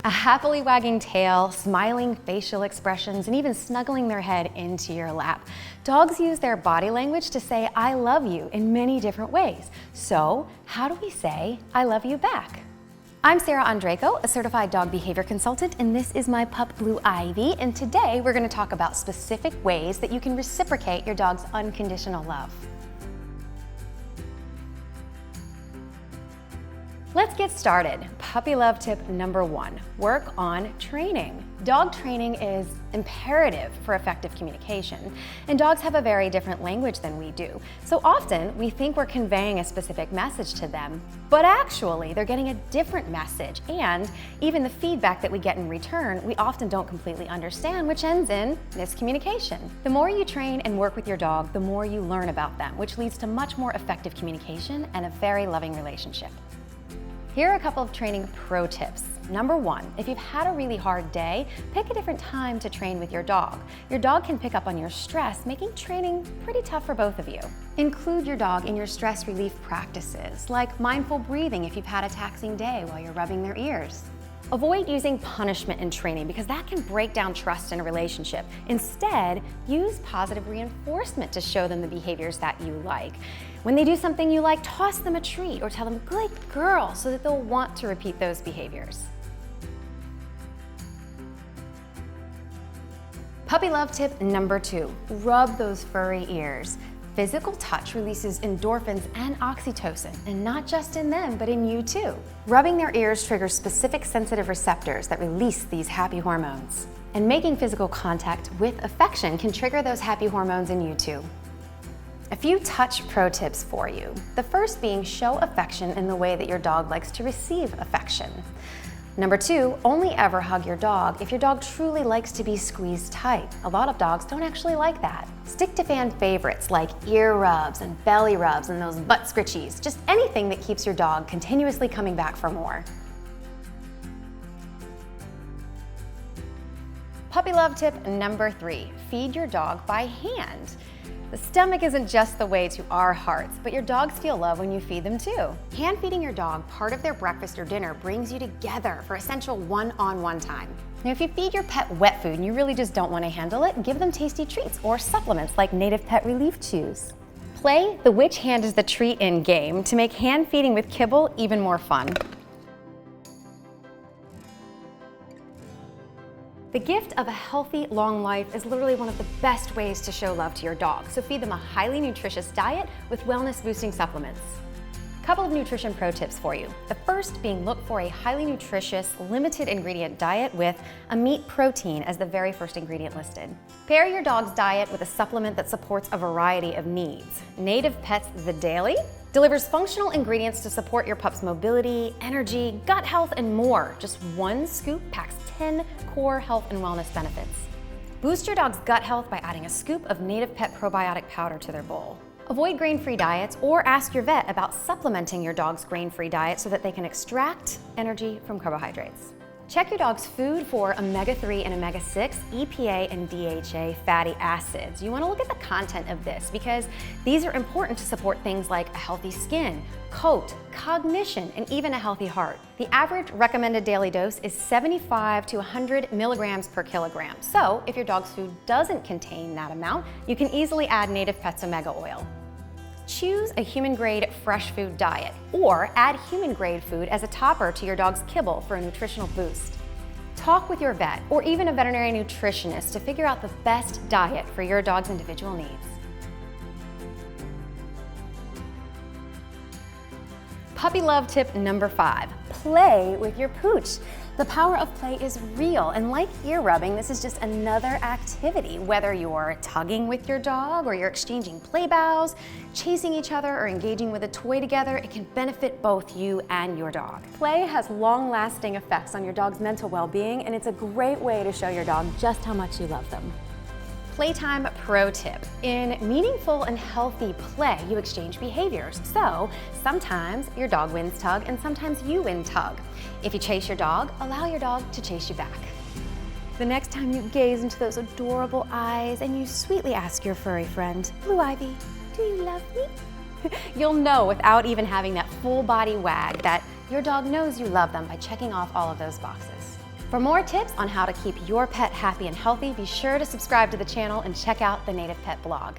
A happily wagging tail, smiling facial expressions, and even snuggling their head into your lap. Dogs use their body language to say "I love you" in many different ways. So, how do we say "I love you" back? I'm Sara Ondrako, a certified dog behavior consultant, and this is my pup Blue Ivy, and today we're going to talk about specific ways that you can reciprocate your dog's unconditional love. Let's get started. Puppy love tip number 1, work on training. Dog training is imperative for effective communication, and dogs have a very different language than we do. So often we think we're conveying a specific message to them, but actually they're getting a different message, and even the feedback that we get in return, we often don't completely understand, which ends in miscommunication. The more you train and work with your dog, the more you learn about them, which leads to much more effective communication and a very loving relationship. Here are a couple of training pro tips. Number 1, if you've had a really hard day, pick a different time to train with your dog. Your dog can pick up on your stress, making training pretty tough for both of you. Include your dog in your stress relief practices, like mindful breathing if you've had a taxing day while you're rubbing their ears. Avoid using punishment in training because that can break down trust in a relationship. Instead, use positive reinforcement to show them the behaviors that you like. When they do something you like, toss them a treat or tell them "good girl" so that they'll want to repeat those behaviors. Puppy love tip number 2, rub those furry ears. Physical touch releases endorphins and oxytocin, and not just in them, but in you too. Rubbing their ears triggers specific sensitive receptors that release these happy hormones. And making physical contact with affection can trigger those happy hormones in you too. A few touch pro tips for you. The first being show affection in the way that your dog likes to receive affection. Number 2, only ever hug your dog if your dog truly likes to be squeezed tight. A lot of dogs don't actually like that. Stick to fan favorites like ear rubs and belly rubs and those butt scritchies. Just anything that keeps your dog continuously coming back for more. Puppy love tip number 3, feed your dog by hand. The stomach isn't just the way to our hearts, but your dogs feel love when you feed them too. Hand feeding your dog part of their breakfast or dinner brings you together for essential one-on-one time. Now, if you feed your pet wet food and you really just don't want to handle it, give them tasty treats or supplements like Native Pet Relief Chews. Play the which hand is the treat in game to make hand feeding with kibble even more fun. The gift of a healthy, long life is literally one of the best ways to show love to your dog, so feed them a highly nutritious diet with wellness-boosting supplements. A couple of nutrition pro tips for you. The first being look for a highly nutritious, limited ingredient diet with a meat protein as the very first ingredient listed. Pair your dog's diet with a supplement that supports a variety of needs. Native Pet's The Daily delivers functional ingredients to support your pup's mobility, energy, gut health, and more. Just one scoop packs 10 core health and wellness benefits. Boost your dog's gut health by adding a scoop of Native Pet probiotic powder to their bowl. Avoid grain-free diets or ask your vet about supplementing your dog's grain-free diet so that they can extract energy from carbohydrates. Check your dog's food for omega-3 and omega-6, EPA and DHA fatty acids. You want to look at the content of this because these are important to support things like a healthy skin, coat, cognition, and even a healthy heart. The average recommended daily dose is 75 to 100 milligrams per kilogram. So if your dog's food doesn't contain that amount, you can easily add Native Pet's omega oil. Choose a human-grade fresh food diet or add human-grade food as a topper to your dog's kibble for a nutritional boost. Talk with your vet or even a veterinary nutritionist to figure out the best diet for your dog's individual needs. Puppy love tip number 5, play with your pooch. The power of play is real, and like ear rubbing, this is just another activity. Whether you're tugging with your dog or you're exchanging play bows, chasing each other, or engaging with a toy together, it can benefit both you and your dog. Play has long-lasting effects on your dog's mental well-being, and it's a great way to show your dog just how much you love them. Playtime pro tip. In meaningful and healthy play, you exchange behaviors. So sometimes your dog wins tug and sometimes you win tug. If you chase your dog, allow your dog to chase you back. The next time you gaze into those adorable eyes and you sweetly ask your furry friend, "Blue Ivy, do you love me?" You'll know without even having that full body wag that your dog knows you love them by checking off all of those boxes. For more tips on how to keep your pet happy and healthy, be sure to subscribe to the channel and check out the Native Pet blog.